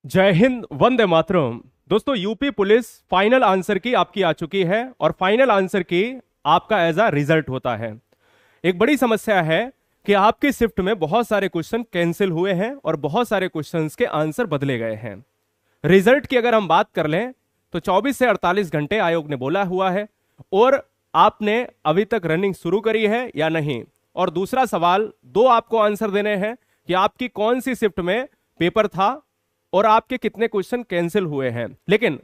जय हिंद, वंदे मातरम। दोस्तों, UP police final answer की आपकी आ चुकी है और फाइनल आंसर की आपका एज अ रिजल्ट होता है। एक बड़ी समस्या है कि आपकी शिफ्ट में बहुत सारे क्वेश्चन कैंसिल हुए हैं और बहुत सारे क्वेश्चंस के आंसर बदले गए हैं। रिजल्ट की अगर हम बात कर लें तो 24 से 48 घंटे आयोग ने बोला हुआ है और आपने अभी तक रनिंग शुरू करी है या नहीं। और दूसरा सवाल, दो आपको आंसर देने हैं कि आपकी कौन सी शिफ्ट में पेपर था और आपके कितने क्वेश्चन कैंसिल हुए हैं। लेकिन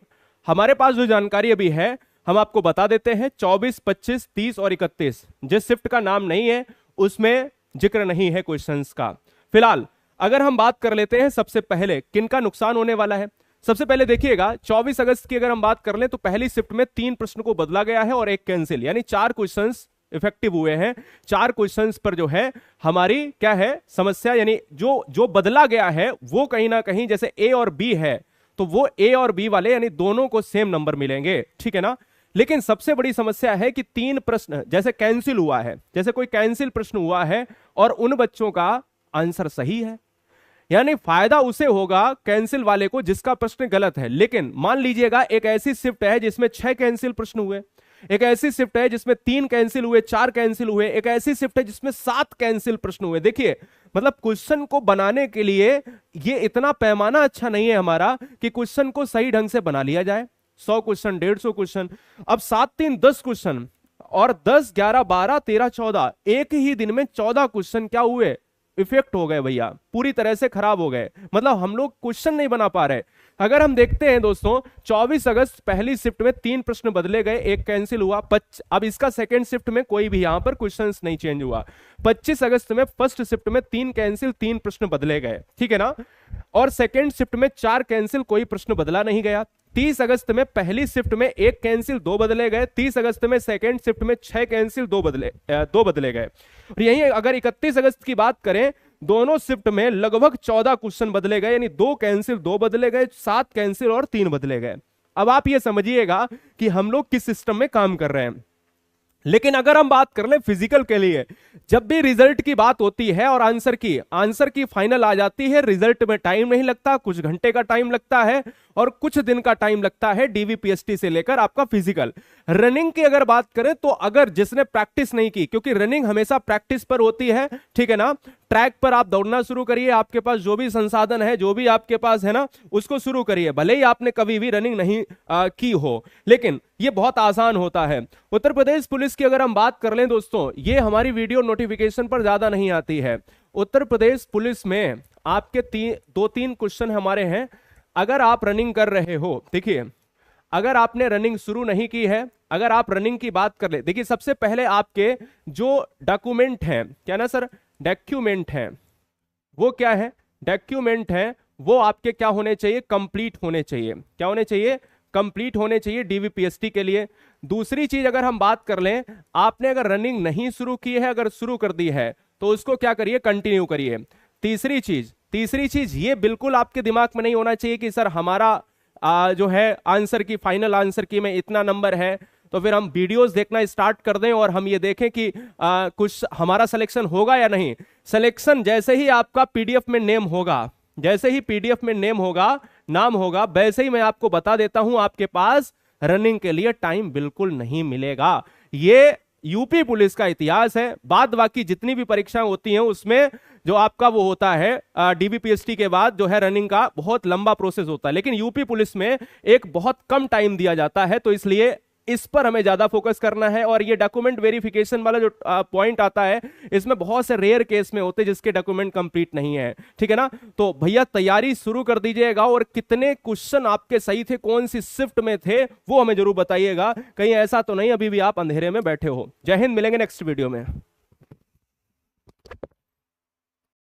हमारे पास जो जानकारी अभी है हम आपको बता देते हैं। 24, 25, 30 और 31 जिस शिफ्ट का नाम नहीं है उसमें जिक्र नहीं है क्वेश्चंस का। फिलहाल अगर हम बात कर लेते हैं सबसे पहले किनका नुकसान होने वाला है। सबसे पहले देखिएगा, 24 अगस्त की अगर हम बात कर लें तो पहली शिफ्ट में 3 प्रश्न को बदला गया है और एक कैंसिल, यानी 4 क्वेश्चंस इफेक्टिव हुए हैं। 4 क्वेश्चंस पर जो है हमारी क्या है समस्या, यानी जो जो बदला गया है वो कहीं ना कहीं जैसे ए और बी है तो वो ए और बी वाले यानी दोनों को सेम नंबर मिलेंगे, ठीक है ना। लेकिन सबसे बड़ी समस्या है कि 3 प्रश्न जैसे कैंसिल हुआ है, जैसे कोई कैंसिल प्रश्न हुआ है और उन बच्चों का आंसर सही है, यानी फायदा उसे होगा कैंसिल वाले को जिसका प्रश्न गलत है। लेकिन मान लीजिएगा एक ऐसी शिफ्ट है जिसमें 6 कैंसिल प्रश्न हुए, एक ऐसी शिफ्ट है जिसमें 3 कैंसिल हुए, 4 कैंसिल हुए, एक ऐसी शिफ्ट है जिसमें 7 कैंसिल प्रश्न हुए। देखिए मतलब क्वेश्चन को बनाने के लिए ये इतना पैमाना अच्छा नहीं है हमारा कि क्वेश्चन को सही ढंग से बना लिया जाए। 100 क्वेश्चन, 150 क्वेश्चन, अब 7 3 10 क्वेश्चन और 10 11 12 13 14 एक ही दिन में 14 क्वेश्चन क्या हुए, इफेक्ट हो गए भैया, पूरी तरह से खराब हो गए। मतलब हम लोग क्वेश्चन नहीं बना पा रहे। अगर हम देखते हैं दोस्तों, 24 अगस्त पहली शिफ्ट में 3 प्रश्न बदले गए, एक कैंसिल हुआ। अब इसका सेकंड शिफ्ट में कोई भी यहां पर क्वेश्चंस नहीं चेंज हुआ। 25 अगस्त में फर्स्ट शिफ्ट में 3 कैंसिल, 3 प्रश्न बदले गए, ठीक है ना। और सेकंड शिफ्ट में 4 कैंसिल, कोई प्रश्न बदला नहीं गया। 30 अगस्त में पहली शिफ्ट में 1 कैंसिल, 2 बदले गए। 30 अगस्त में सेकंड शिफ्ट में 6 कैंसिल, 2 बदले गए। और यही अगर 31 अगस्त की बात करें, दोनों शिफ्ट में लगभग 14 क्वेश्चन बदले गए, यानी 2 कैंसिल, 2 बदले गए, 7 कैंसिल और 3 बदले गए। अब आप ये समझिएगा कि हम लोग किस सिस्टम में काम कर रहे हैं। लेकिन अगर हम बात कर ले फिजिकल के लिए, जब भी रिजल्ट की बात होती है और आंसर की फाइनल आ जाती है, रिजल्ट में टाइम नहीं लगता, कुछ घंटे का टाइम लगता है और कुछ दिन का टाइम लगता है डीवीपीएसटी से लेकर आपका फिजिकल। रनिंग की अगर बात करें तो अगर जिसने प्रैक्टिस नहीं की, क्योंकि रनिंग हमेशा प्रैक्टिस पर होती है, ठीक है ना। ट्रैक पर आप दौड़ना शुरू करिए, आपके पास जो भी संसाधन है, जो भी आपके पास है ना, उसको शुरू करिए, भले ही आपने कभी भी रनिंग नहीं की हो, लेकिन ये बहुत आसान होता है। उत्तर प्रदेश पुलिस की अगर हम बात कर लें दोस्तों, ये हमारी वीडियो नोटिफिकेशन पर ज्यादा नहीं आती है। उत्तर प्रदेश पुलिस में आपके 2-3 क्वेश्चन हमारे हैं। अगर आप रनिंग कर रहे हो, देखिए अगर आपने रनिंग शुरू नहीं की है, अगर आप रनिंग की बात कर ले, देखिए सबसे पहले आपके जो डॉक्यूमेंट हैं, क्या ना सर, डॉक्यूमेंट हैं, वो क्या है, डॉक्यूमेंट हैं, वो आपके क्या होने चाहिए, कंप्लीट होने चाहिए। क्या होने चाहिए, कंप्लीट होने चाहिए डीवीपीएसटी के लिए। दूसरी चीज अगर हम बात कर लें, आपने अगर रनिंग नहीं शुरू की है, अगर शुरू कर दी है तो उसको क्या करिए, कंटिन्यू करिए। तीसरी चीज ये बिल्कुल आपके दिमाग में नहीं होना चाहिए कि सर हमारा जो है आंसर की, फाइनल आंसर की में इतना नंबर है तो फिर हम वीडियोस देखना स्टार्ट कर दें और हम ये देखें कि कुछ हमारा सिलेक्शन होगा या नहीं। सिलेक्शन जैसे ही आपका पीडीएफ में नेम होगा, जैसे ही पीडीएफ में नेम होगा, नाम होगा, वैसे ही मैं आपको बता देता हूं आपके पास रनिंग के लिए टाइम बिल्कुल नहीं मिलेगा। ये यूपी पुलिस का इतिहास है। बाद बाकी जितनी भी परीक्षाएं होती हैं उसमें जो आपका वो होता है डीबीपीएसटी के बाद जो है रनिंग का बहुत लंबा प्रोसेस होता है, लेकिन यूपी पुलिस में एक बहुत कम टाइम दिया जाता है, तो इसलिए इस पर हमें ज्यादा फोकस करना है। और ये डॉक्यूमेंट वेरिफिकेशन वाला जो पॉइंट आता है, इसमें बहुत से रेयर केस में होते हैं जिसके डॉक्यूमेंट कंप्लीट नहीं है, ठीक है ना। तो भैया तैयारी शुरू कर दीजिएगा और कितने क्वेश्चन आपके सही थे, कौन सी शिफ्ट में थे, वो हमें जरूर बताइएगा। कहीं ऐसा तो नहीं अभी भी आप अंधेरे में बैठे हो। जय हिंद, मिलेंगे नेक्स्ट वीडियो में।